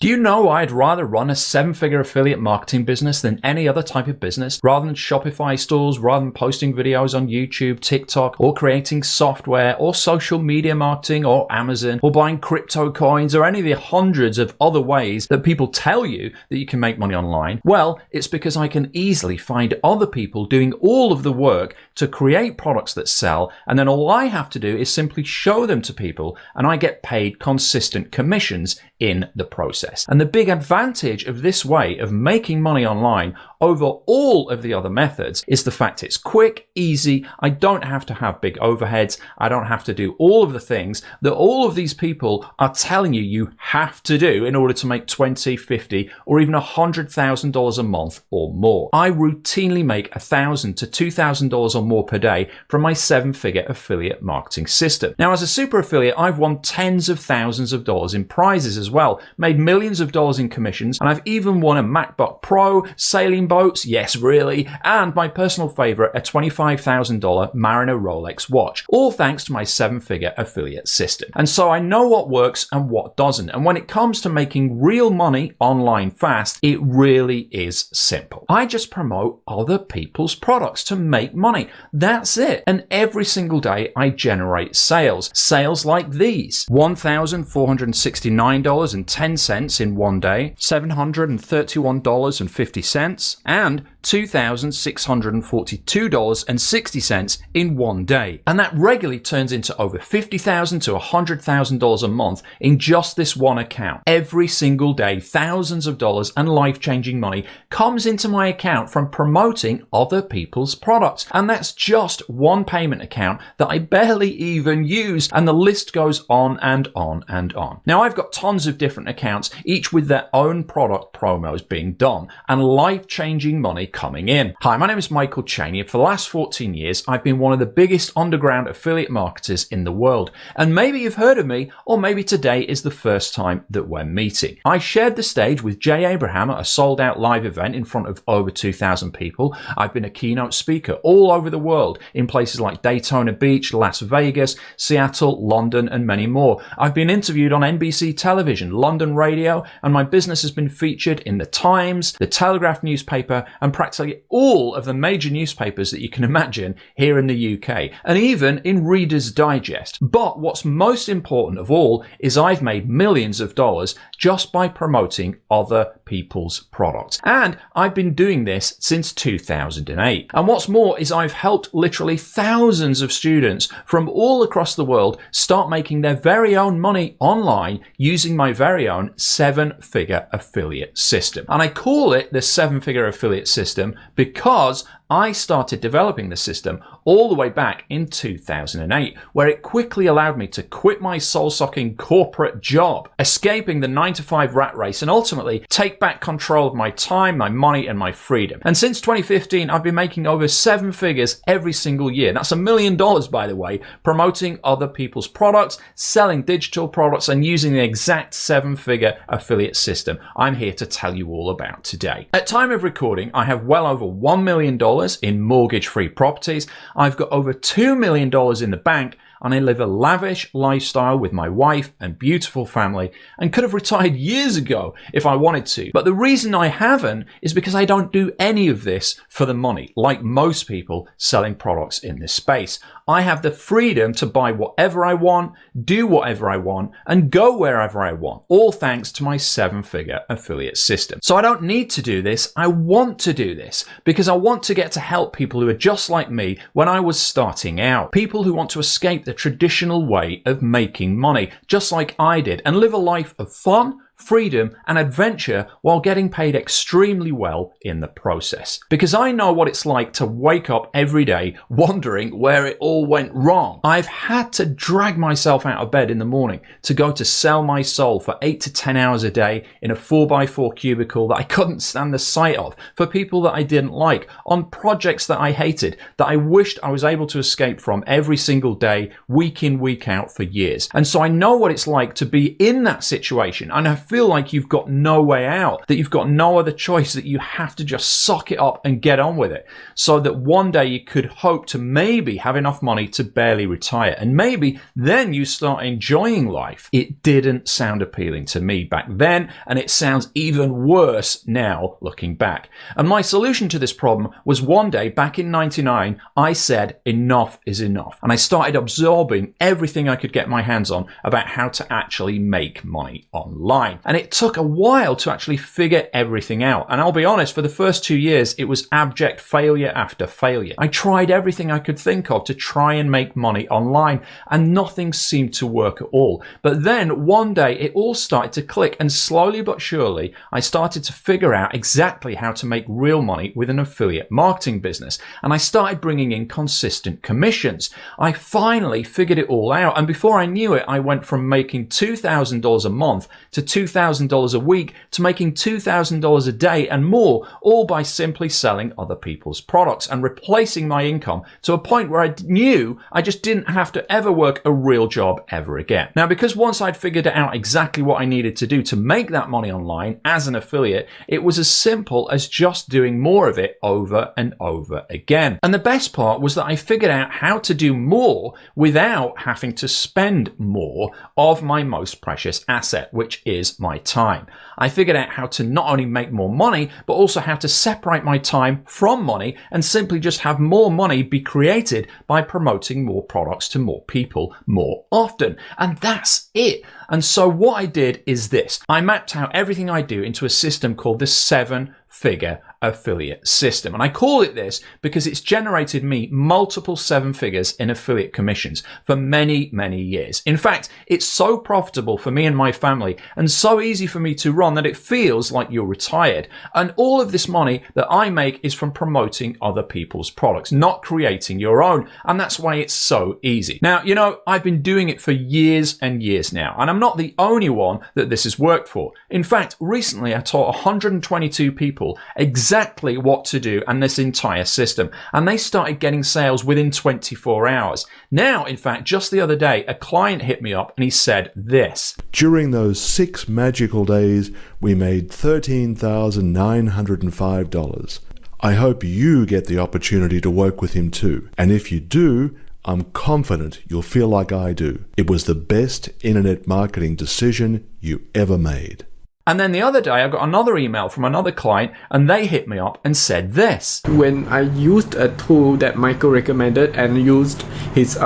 Do you know I'd rather run a 7-figure affiliate marketing business than any other type of business? Rather than Shopify stores, rather than posting videos on YouTube, TikTok, or creating software, or social media marketing, or Amazon, or buying crypto coins, or any of the hundreds of other ways that people tell you that you can make money online? Well, it's because I can easily find other people doing all of the work to create products that sell, and then all I have to do is simply show them to people, and I get paid consistent commissions in the process. And the big advantage of this way of making money online over all of the other methods is the fact it's quick, easy. I don't have to have big overheads. I don't have to do all of the things that all of these people are telling you you have to do in order to make $20, $50, or even $100,000 a month or more. I routinely make $1,000 to $2,000 or more per day from my 7-figure affiliate marketing system. Now, as a super affiliate, I've won tens of thousands of dollars in prizes as well, made millions of dollars in commissions, and I've even won a MacBook Pro, sailing boats, yes really, and my personal favorite, a $25,000 Mariner Rolex watch, all thanks to my 7-figure affiliate system. And so I know what works and what doesn't, and when it comes to making real money online fast, it really is simple. I just promote other people's products to make money. That's it. And every single day I generate sales. Sales like these: $1,469.10 in one day, $731.50, and $2,642.60 in one day. And that regularly turns into over $50,000 to $100,000 a month in just this one account. Every single day, thousands of dollars and life-changing money comes into my account from promoting other people's products. And that's just one payment account that I barely even use, and the list goes on and on and on. Now, I've got tons of different accounts, each with their own product promos being done and life-changing money coming in. Hi, my name is Michael Cheney. For the last 14 years, I've been one of the biggest underground affiliate marketers in the world. And maybe you've heard of me, or maybe today is the first time that we're meeting. I shared the stage with Jay Abraham at a sold-out live event in front of over 2,000 people. I've been a keynote speaker all over the world in places like Daytona Beach, Las Vegas, Seattle, London, and many more. I've been interviewed on NBC television, London radio, and my business has been featured in the Times, the Telegraph newspaper, and practically all of the major newspapers that you can imagine here in the UK, and even in Reader's Digest. But what's most important of all is I've made millions of dollars just by promoting other people's products. And I've been doing this since 2008. And what's more is I've helped literally thousands of students from all across the world start making their very own money online using my very own 7-figure affiliate system. And I call it the 7-figure affiliate system because I started developing the system all the way back in 2008, where it quickly allowed me to quit my soul-sucking corporate job, escaping the 9-to-5 rat race, and ultimately take back control of my time, my money, and my freedom. And since 2015, I've been making over 7 figures every single year. That's $1 million, by the way, promoting other people's products, selling digital products, and using the exact 7-figure affiliate system I'm here to tell you all about today. At time of recording, I have well over $1 million in mortgage-free properties. I've got over $2 million in the bank, and I live a lavish lifestyle with my wife and beautiful family, and could have retired years ago if I wanted to. But the reason I haven't is because I don't do any of this for the money, like most people selling products in this space. I have the freedom to buy whatever I want, do whatever I want, and go wherever I want, all thanks to my 7-figure affiliate system. So I don't need to do this. I want to do this because I want to get to help people who are just like me when I was starting out. People who want to escape the traditional way of making money, just like I did, and live a life of fun, freedom, and adventure while getting paid extremely well in the process. Because I know what it's like to wake up every day wondering where it all went wrong. I've had to drag myself out of bed in the morning to go to sell my soul for 8 to 10 hours a day in a 4x4 cubicle that I couldn't stand the sight of, for people that I didn't like, on projects that I hated, that I wished I was able to escape from every single day, week in, week out for years. And so I know what it's like to be in that situation, and I've feel like you've got no way out, that you've got no other choice, that you have to just suck it up and get on with it, so that one day you could hope to maybe have enough money to barely retire, and maybe then you start enjoying life. It didn't sound appealing to me back then, and it sounds even worse now looking back. And my solution to this problem was one day back in 99, I said enough is enough, and I started absorbing everything I could get my hands on about how to actually make money online. And it took a while to actually figure everything out, and I'll be honest, for the first 2 years it was abject failure after failure. I tried everything I could think of to try and make money online, and nothing seemed to work at all. But then one day it all started to click, and slowly but surely I started to figure out exactly how to make real money with an affiliate marketing business, and I started bringing in consistent commissions. I finally figured it all out, and before I knew it, I went from making $2,000 a month to $2,000 a week to making $2,000 a day and more, all by simply selling other people's products and replacing my income to a point where I knew I just didn't have to ever work a real job ever again. Now, because once I'd figured out exactly what I needed to do to make that money online as an affiliate, it was as simple as just doing more of it over and over again. And the best part was that I figured out how to do more without having to spend more of my most precious asset, which is my time. I figured out how to not only make more money, but also how to separate my time from money and simply just have more money be created by promoting more products to more people more often. And that's it. And so what I did is this. I mapped out everything I do into a system called the 7-figure affiliate system. And I call it this because it's generated me multiple 7 figures in affiliate commissions for many, many years. In fact, it's so profitable for me and my family and so easy for me to run that it feels like you're retired. And all of this money that I make is from promoting other people's products, not creating your own. And that's why it's so easy. Now, you know, I've been doing it for years and years now, and I'm not the only one that this has worked for. In fact, recently I taught 122 people exactly what to do and this entire system, and they started getting sales within 24 hours. Now, in fact, just the other day, a client hit me up and he said this. During those 6 magical days, we made $13,905. I hope you get the opportunity to work with him too. And if you do, I'm confident you'll feel like I do. It was the best internet marketing decision you ever made. And then the other day, I got another email from another client, and they hit me up and said this. When I used a tool that Michael recommended and used his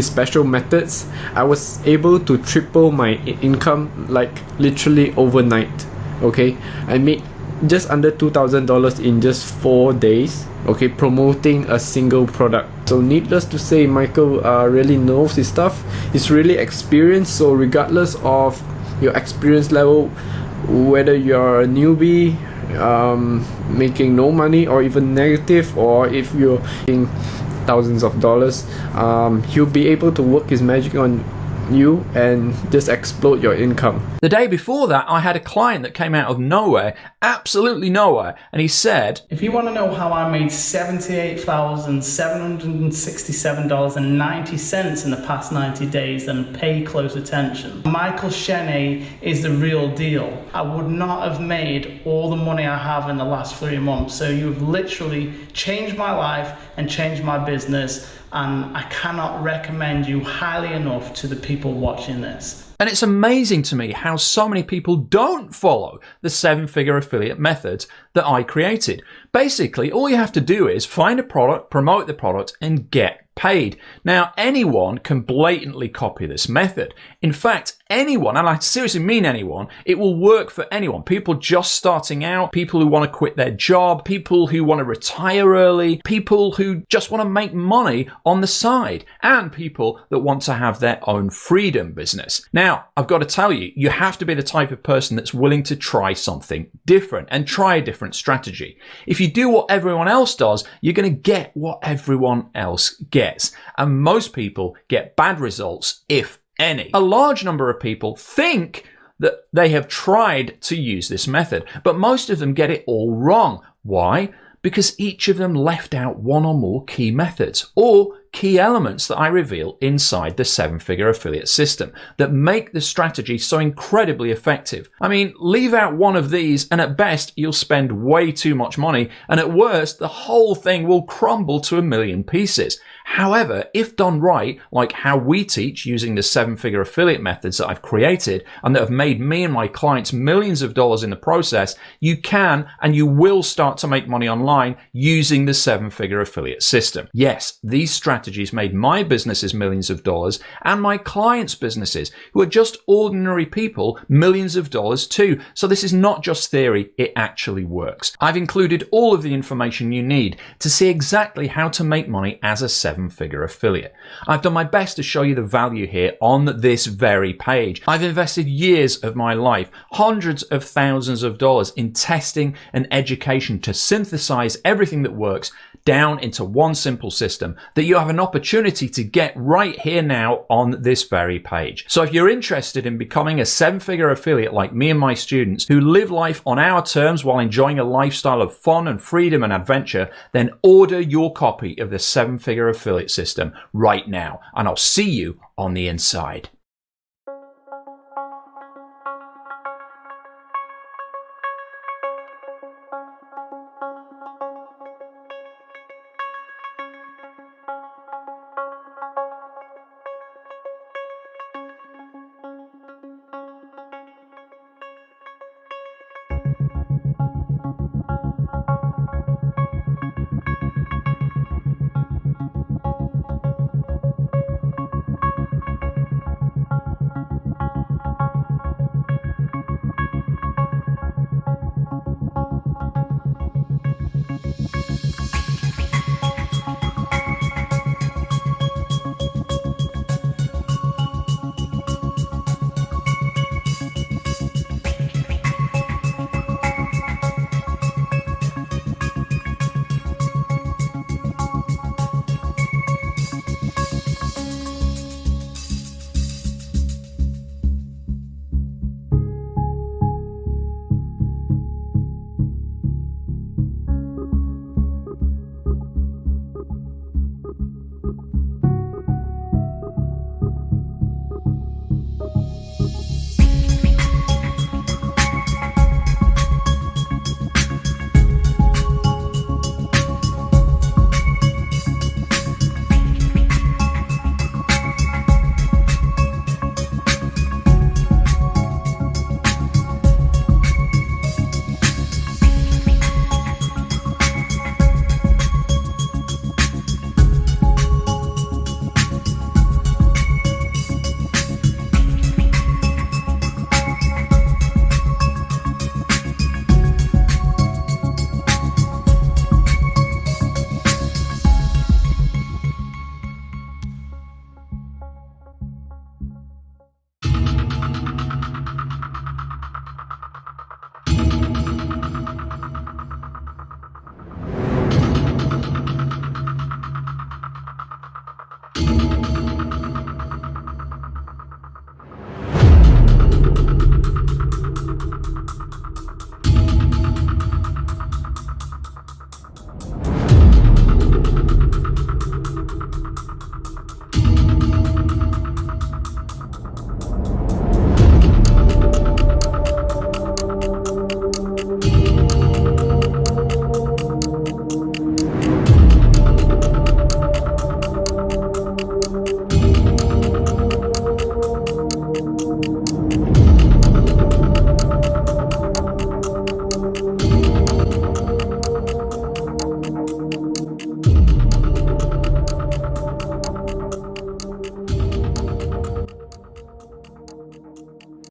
special methods, I was able to triple my income like literally overnight. Okay, I made just under $2,000 in just 4 days. Okay, promoting a single product. So needless to say, Michael really knows his stuff. He's really experienced. So regardless of your experience level, whether you're a newbie, making no money or even negative, or if you're making thousands of dollars, he'll be able to work his magic on you and just explode your income. The day before that, I had a client that came out of nowhere, absolutely nowhere, and he said, if you want to know how I made $78,767.90 in the past 90 days, then pay close attention. Michael Sheney is the real deal. I would not have made all the money I have in the last 3 months. So you've literally changed my life and changed my business, and I cannot recommend you highly enough to the people watching this. And it's amazing to me how so many people don't follow the 7-figure affiliate methods that I created. Basically, all you have to do is find a product, promote the product, and get paid. Now, anyone can blatantly copy this method. In fact, anyone, and I seriously mean anyone, it will work for anyone. People just starting out, people who want to quit their job, people who want to retire early, people who just want to make money on the side, and people that want to have their own freedom business. Now, I've got to tell you, you have to be the type of person that's willing to try something different and try a different strategy. If you do what everyone else does, you're going to get what everyone else gets. And most people get bad results, if any. A large number of people think that they have tried to use this method, but most of them get it all wrong. Why? Because each of them left out one or more key methods, or key elements that I reveal inside the 7-figure affiliate system that make the strategy so incredibly effective. I mean, leave out one of these and at best you'll spend way too much money, and at worst the whole thing will crumble to a million pieces. However, if done right, like how we teach using the 7-figure affiliate methods that I've created and that have made me and my clients millions of dollars in the process, you can and you will start to make money online using the 7-figure affiliate system. Yes, these strategies made my businesses millions of dollars and my clients' businesses, who are just ordinary people, millions of dollars too. So this is not just theory, it actually works. I've included all of the information you need to see exactly how to make money as a 7-figure affiliate. I've done my best to show you the value here on this very page. I've invested years of my life, hundreds of thousands of dollars in testing and education to synthesize everything that works down into one simple system that you have an opportunity to get right here now on this very page. So if you're interested in becoming a 7-figure affiliate like me and my students who live life on our terms while enjoying a lifestyle of fun and freedom and adventure, then order your copy of the 7-figure affiliate system right now, and I'll see you on the inside.